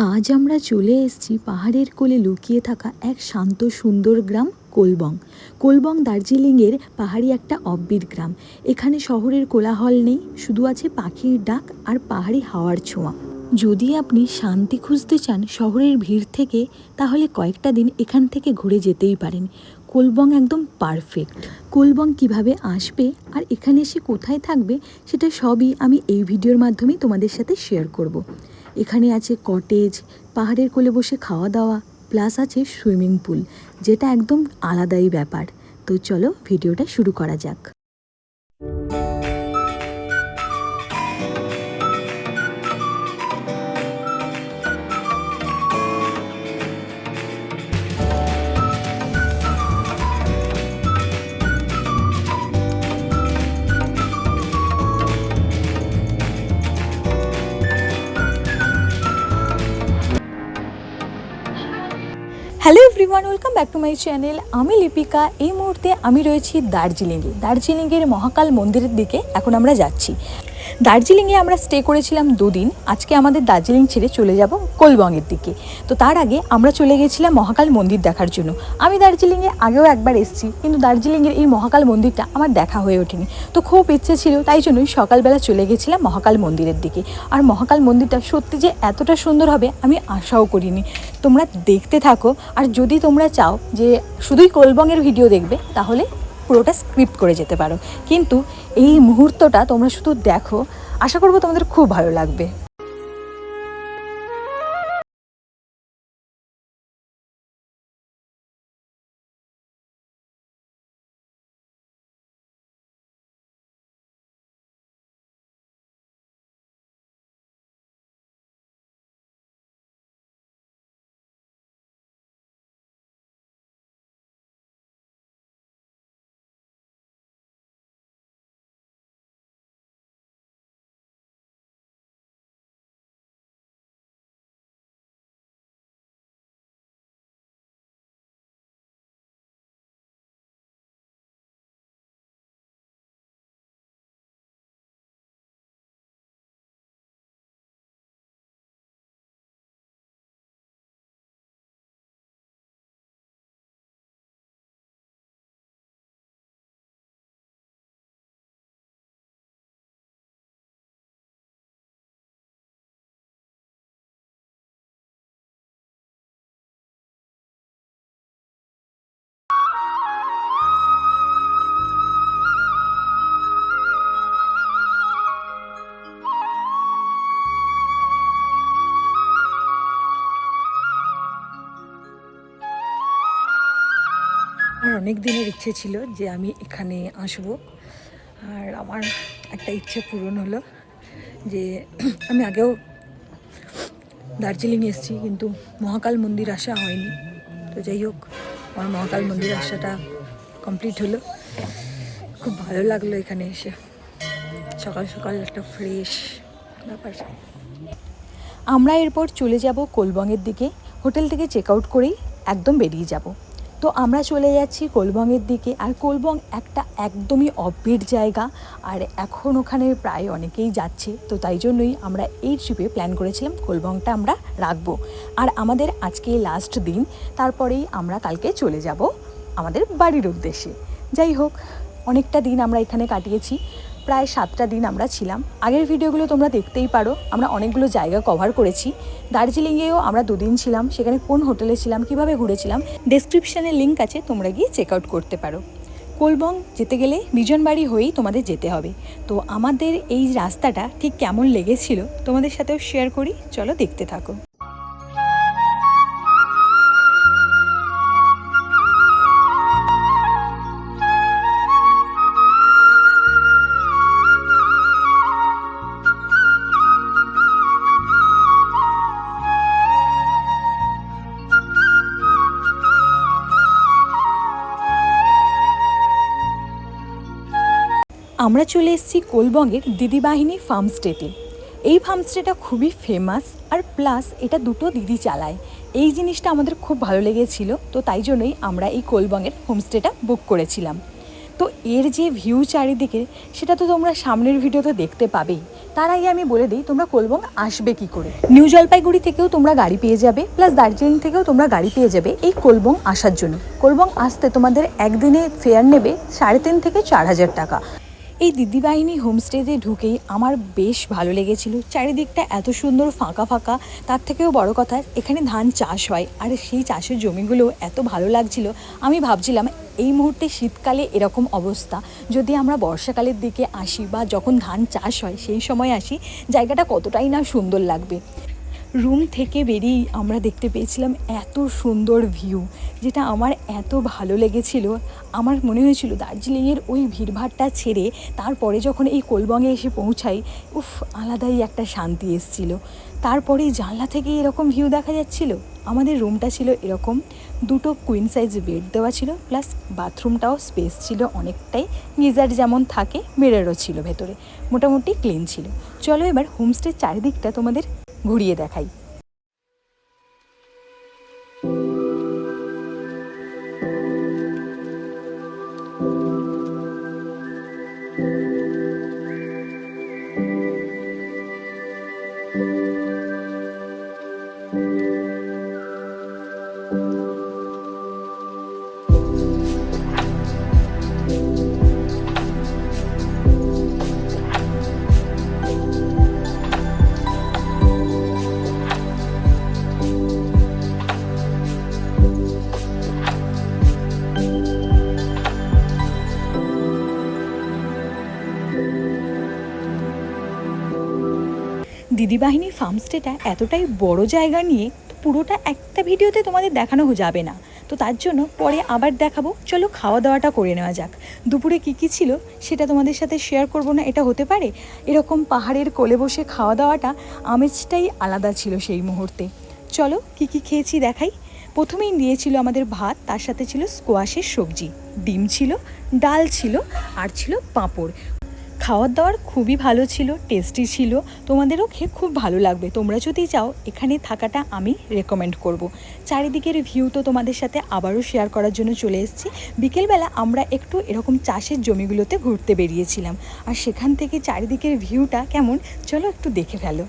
আজ আমরা চলে এসেছি পাহাড়ের কোলে লুকিয়ে থাকা এক শান্ত সুন্দর গ্রাম কোলবং। কোলবং দার্জিলিংয়ের পাহাড়ি একটা অব্বির গ্রাম। এখানে শহরের কোলাহল নেই, শুধু আছে পাখির ডাক আর পাহাড়ি হাওয়ার ছোঁয়া। যদি আপনি শান্তি খুঁজতে চান শহরের ভিড় থেকে, তাহলে কয়েকটা দিন এখান থেকে ঘুরে যেতেই পারেন। কোলবং একদম পারফেক্ট। কোলবং কিভাবে আসবে আর এখানে এসে কোথায় থাকবে সেটা সবই আমি এই ভিডিওর মাধ্যমেই তোমাদের সাথে শেয়ার করব। এখানে আছে কটেজ, পাহাড়ের কোলে বসে খাওয়া দাওয়া, প্লাস আছে সুইমিং পুল, যেটা একদম আলাদাই ব্যাপার। তো চলো ভিডিওটা শুরু করা যাক। Hello everyone, welcome back to my channel. আমি লিপিকা। এই মুহূর্তে আমি রয়েছি দার্জিলিংয়ের মহাকাল মন্দিরের দিকে এখন আমরা যাচ্ছি। দার্জিলিংয়ে আমরা স্টে করেছিলাম 2 দিন। আজকে আমাদের দার্জিলিং ছেড়ে চলে যাব কোলবংয়ের দিকে। তো তার আগে আমরা চলে গেছিলাম মহাকাল মন্দির দেখার জন্য। আমি দার্জিলিংয়ে আগেও একবার এসেছি, কিন্তু দার্জিলিংয়ের এই মহাকাল মন্দিরটা আমার দেখা হয়ে ওঠেনি। তো খুব ইচ্ছে ছিল, তাই জন্যই সকালবেলা চলে গেছিলাম মহাকাল মন্দিরের দিকে। আর মহাকাল মন্দিরটা সত্যি যে এতটা সুন্দর হবে আমি আশাও করিনি। তোমরা দেখতে থাকো, আর যদি তোমরা চাও যে শুধুই কোলবংয়ের ভিডিও দেখবে, তাহলে পুরোটা স্ক্রিপ্ট করে যেতে পারো। কিন্তু এই মুহূর্তটা তোমরা শুধু দেখো, আশা করবো তোমাদের খুব ভালো লাগবে। আমার অনেক দিনের ইচ্ছে ছিল যে আমি এখানে আসব, আর আমার একটা ইচ্ছে পূরণ হলো। যে আমি আগেও দার্জিলিং এসেছি, কিন্তু মহাকাল মন্দির আসা হয়নি। তো যাই হোক, আমার মহাকাল মন্দির আসাটা কমপ্লিট হলো। খুব ভালো লাগলো এখানে এসে, সকাল সকাল একটা ফ্রেশ ব্যাপার। আমরা এরপর চলে যাব কোলবংয়ের দিকে। হোটেল থেকে চেক আউট করেই একদম বেরিয়ে যাব। তো আমরা চলে যাচ্ছি কোলবংয়ের দিকে। আর কোলবং একটা একদমই অফবিট জায়গা, আর এখন ওখানে প্রায় অনেকেই যাচ্ছে। তো তাই জন্যই আমরা এই ট্রিপে প্ল্যান করেছিলাম কোলবংটা আমরা রাখবো। আর আমাদের আজকে লাস্ট দিন, তারপরেই আমরা কালকে চলে যাব আমাদের বাড়ির উদ্দেশ্যে। যাই হোক, অনেকটা দিন আমরা এখানে কাটিয়েছি, প্রায় 7টা দিন আমরা ছিলাম। আগের ভিডিওগুলো তোমরা দেখতেই পারো, আমরা অনেকগুলো জায়গা কভার করেছি। দার্জিলিংয়েও আমরা 2 দিন ছিলাম, সেখানে কোন হোটেলে ছিলাম, কিভাবে ঘুরেছিলাম, ডেসক্রিপশানে লিঙ্ক আছে, তোমরা গিয়ে চেক আউট করতে পারো। কোলবং যেতে গেলে বিজনবাড়ি হয়েই তোমাদের যেতে হবে। তো আমাদের এই রাস্তাটা ঠিক কেমন লেগেছিল তোমাদের সাথেও শেয়ার করি, চলো দেখতে থাকো। আমরা চলে এসেছি কোলবংয়ের দিদিবাহিনী ফার্মস্টেতে। এই ফার্মস্টেটা খুবই ফেমাস, আর প্লাস এটা 2টো দিদি চালায়। এই জিনিসটা আমাদের খুব ভালো লেগেছিল। তো তাই জন্যই আমরা এই কোলবংয়ের হোমস্টেটা বুক করেছিলাম। তো এর যে ভিউ চারিদিকে, সেটা তো তোমরা সামনের ভিডিওতে দেখতে পাবেই। তার আগে আমি বলে দিই তোমরা কোলবং আসবে কি করে। নিউ জলপাইগুড়ি থেকেও তোমরা গাড়ি পেয়ে যাবে, প্লাস দার্জিলিং থেকেও তোমরা গাড়ি পেয়ে যাবে এই কোলবং আসার জন্য। কোলবং আসতে তোমাদের একদিনে ফেয়ার নেবে 3,500 থেকে 4,000 টাকা। এই দিদিবাহিনী হোমস্টেতে ঢুকেই আমার বেশ ভালো লেগেছিল। চারিদিকটা এত সুন্দর ফাঁকা ফাঁকা, তার থেকেও বড় কথা এখানে ধান চাষ হয়, আর সেই চাষের জমিগুলো এত ভালো লাগছিল। আমি ভাবছিলাম এই মুহূর্তে শীতকালে এরকম অবস্থা, যদি আমরা বর্ষাকালের দিকে আসি বা যখন ধান চাষ হয় সেই সময় আসি, জায়গাটা কতটাই না সুন্দর লাগবে। রুম থেকে বেরিয়েই আমরা দেখতে পেয়েছিলাম এত সুন্দর ভিউ, যেটা আমার এত ভালো লেগেছিল। আমার মনে হয়েছিল দার্জিলিংয়ের ওই ভিড়ভাড়টা ছেড়ে তারপরে যখন এই কোলবংয়ে এসে পৌঁছাই, উফ, আলাদাই একটা শান্তি এসেছিলো। তারপরে জানলা থেকে এরকম ভিউ দেখা যাচ্ছিল। আমাদের রুমটা ছিল এরকম, 2টো কুইন সাইজ বেড দেওয়া ছিল, প্লাস বাথরুমটাও স্পেস ছিল অনেকটাই, গিজার যেমন থাকে মিররও ছিল ভেতরে, মোটামুটি ক্লিন ছিল। চলো এবার হোমস্টের চারিদিকটা তোমাদের ঘুরিয়ে দেখাই। দিদিবাহিনী ফার্মস্টেটা এতটাই বড় জায়গা নিয়ে পুরোটা একটা ভিডিওতে তোমাদের দেখানো যাবে না, তো তার জন্য পরে আবার দেখাবো। চলো খাওয়া দাওয়াটা করে নেওয়া যাক। দুপুরে কী ছিল সেটা তোমাদের সাথে শেয়ার করব না, এটা হতে পারে? এরকম পাহাড়ের কোলে বসে খাওয়া দাওয়াটা আমেজটাই আলাদা ছিল সেই মুহূর্তে। চলো কী খেয়েছি দেখাই। প্রথমেই দিয়েছিল আমাদের ভাত, তার সাথে ছিল স্কোয়াশের সবজি, ডিম ছিল, ডাল ছিল, আর ছিল পাঁপড়। খাওয়ার দাওয়ার খুবই ভালো ছিল, টেস্টি ছিল, তোমাদেরও খেয়ে খুব ভালো লাগবে। তোমরা যদি চাও এখানে থাকাটা আমি রেকমেন্ড করব। চারিদিকের ভিউ তো তোমাদের সাথে আবারও শেয়ার করার জন্য চলে এসেছি। বিকেলবেলা আমরা একটু এরকম চাষের জমিগুলোতে ঘুরতে বেরিয়েছিলাম, আর সেখান থেকে চারিদিকের ভিউটা কেমন চলো একটু দেখে ফেলো।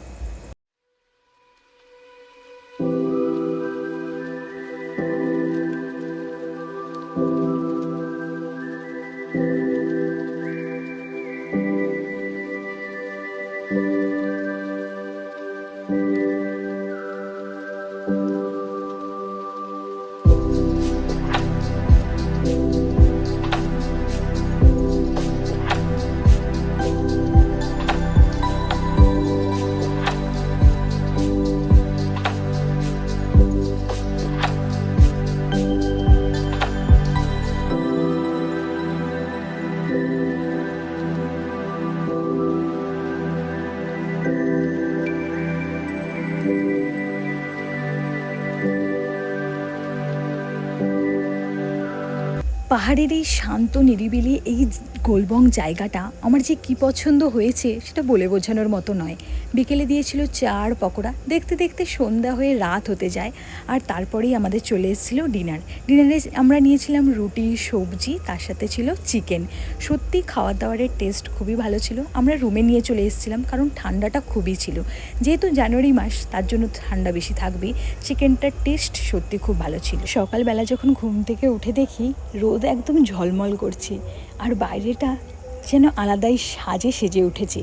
পাহাড়ের এই শান্ত নিরিবিলি এই কোলবং জায়গাটা আমার যে কী পছন্দ হয়েছে সেটা বলে বোঝানোর মতো নয়। বিকেলে দিয়েছিল চা আর পকোড়া, দেখতে দেখতে সন্ধ্যা হয়ে রাত হতে যায়, আর তারপরেই আমাদের চলে এসেছিলো ডিনারে আমরা নিয়েছিলাম রুটি, সবজি, তার সাথে ছিল চিকেন। সত্যি খাওয়ার দাওয়ারের টেস্ট খুবই ভালো ছিল। আমরা রুমে নিয়ে চলে এসেছিলাম কারণ ঠান্ডাটা খুবই ছিল, যেহেতু জানুয়ারি মাস তার জন্য ঠান্ডা বেশি থাকবেই। চিকেনটার টেস্ট সত্যি খুব ভালো ছিল। সকালবেলা যখন ঘুম থেকে উঠে দেখি রোদ একদম ঝলমল করছে, আর বাইরেটা যেন আলাদাই সাজে সেজে উঠেছে।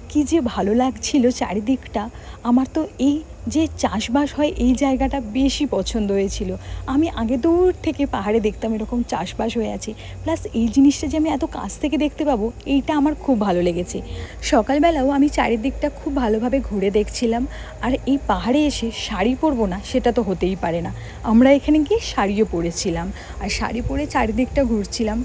কী যে ভালো লাগছিল চারিদিকটা। আমার তো এই যে চাষবাস হয় এই জায়গাটা বেশি পছন্দ হয়েছিল। আমি আগে দূর থেকে পাহাড়ে দেখতাম এরকম চাষবাস হয়ে আছে, প্লাস এই জিনিসটা যে আমি এত কাছ থেকে দেখতে পাবো এইটা আমার খুব ভালো লেগেছে। সকালবেলাও আমি চারিদিকটা খুব ভালোভাবে ঘুরে দেখছিলাম, আর এই পাহাড়ে এসে শাড়ি পরবো না সেটা তো হতেই পারে না। আমরা এখানে গিয়ে শাড়িও পরেছিলাম, আর শাড়ি পরে চারিদিকটা ঘুরছিলাম।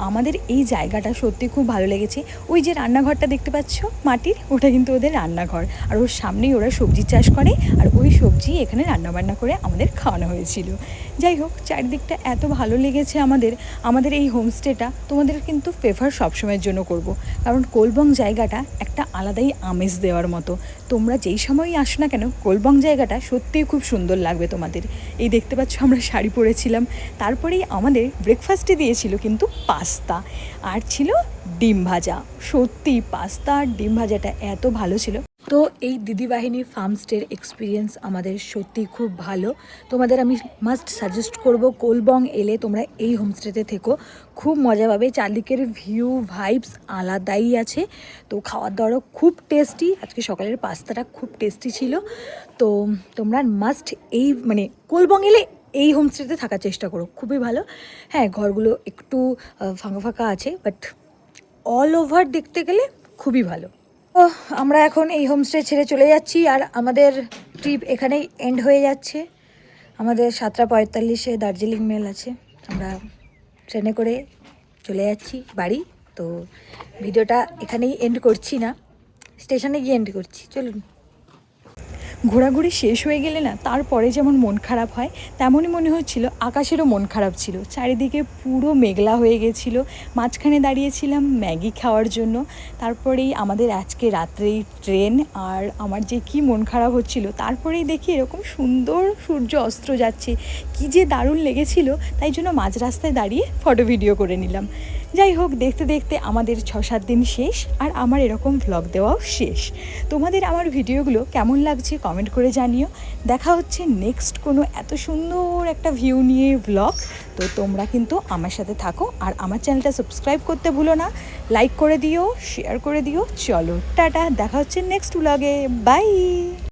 আমাদের এই জায়গাটা সত্যি খুব ভালো লেগেছে। ওই যে রান্নাঘরটা দেখতে পাচ্ছ মাটির, ওটা কিন্তু ওদের রান্নাঘর, আর ওর সামনেই ওরা সবজি চাষ করে, আর ওই সবজি এখানে রান্নাবান্না করে আমাদের খাওয়ানো হয়েছিল। যাই হোক, চারিদিকটা এত ভালো লেগেছে আমাদের এই হোমস্টেটা তোমাদের কিন্তু প্রেফার সবসময়ের জন্য করব, কারণ কোলবং জায়গাটা একটা আলাদাই আমেজ দেওয়ার মতো। তোমরা যেই সময়ই আসো না কেন, কোলবং জায়গাটা সত্যিই খুব সুন্দর লাগবে তোমাদের। এই দেখতে পাচ্ছ আমরা শাড়ি পরেছিলাম, তারপরেই আমাদের ব্রেকফাস্টে দিয়েছিল কিন্তু পাস্তা, আর ছিল ডিম ভাজা। সত্যি পাস্তা আর ডিম ভাজাটা এত ভালো ছিল। তো এই দিদিবাহিনীর ফার্মস্টের এক্সপিরিয়েন্স আমাদের সত্যি খুব ভালো। তোমাদের আমি মাস্ট সাজেস্ট করব, কোলবং এলে তোমরা এই হোমস্টেতে থেকো, খুব মজা পাবে। চারদিকের ভিউ ভাইবস আলাদাই আছে। তো খাওয়ার দাওয়ারও খুব টেস্টি। আজকে সকালের পাস্তাটা খুব টেস্টি ছিল। তো তোমরা মাস্ট এই কোলবং এলে এই হোমস্টেতে থাকার চেষ্টা করো, খুবই ভালো। হ্যাঁ, ঘরগুলো একটু ফাঁকা ফাঁকা আছে, বাট অল ওভার দেখতে গেলে খুবই ভালো। ও আমরা এখন এই হোমস্টে ছেড়ে চলে যাচ্ছি, আর আমাদের ট্রিপ এখানেই এন্ড হয়ে যাচ্ছে। আমাদের 7:45 দার্জিলিং মেল আছে, আমরা ট্রেনে করে চলে যাচ্ছি বাড়ি। তো ভিডিওটা এখানেই এন্ড করছি না, স্টেশনে গিয়ে এন্ড করছি। চলুন। ঘোরাঘুরি শেষ হয়ে গেলে না, তারপরে যেমন মন খারাপ হয়, তেমনই মনে হচ্ছিল আকাশেরও মন খারাপ ছিল। চারিদিকে পুরো মেঘলা হয়ে গেছিলো। মাঝখানে দাঁড়িয়েছিলাম ম্যাগি খাওয়ার জন্য। তারপরেই আমাদের আজকে রাত্রেই ট্রেন, আর আমার যে কি মন খারাপ হচ্ছিল। তারপরেই দেখি এরকম সুন্দর সূর্য অস্ত যাচ্ছে, কি যে দারুণ লেগেছিল। তাই জন্য মাঝ রাস্তায় দাঁড়িয়ে ফটো ভিডিও করে নিলাম। যাই হোক, দেখতে দেখতে আমাদের 6-7 দিন শেষ, আর আমার এরকম ভ্লগ দেওয়াও শেষ। তোমাদের আমার ভিডিওগুলো কেমন লাগছে কমেন্ট করে জানিও। দেখা হচ্ছে নেক্সট কোনো এত সুন্দর একটা ভিউ নিয়ে ভ্লগ। তো তোমরা কিন্তু আমার সাথে থাকো, আর আমার চ্যানেলটা সাবস্ক্রাইব করতে ভুলো না, লাইক করে দিও, শেয়ার করে দিও। চলো টাটা, দেখা হচ্ছে নেক্সট ভ্লগে, বাই।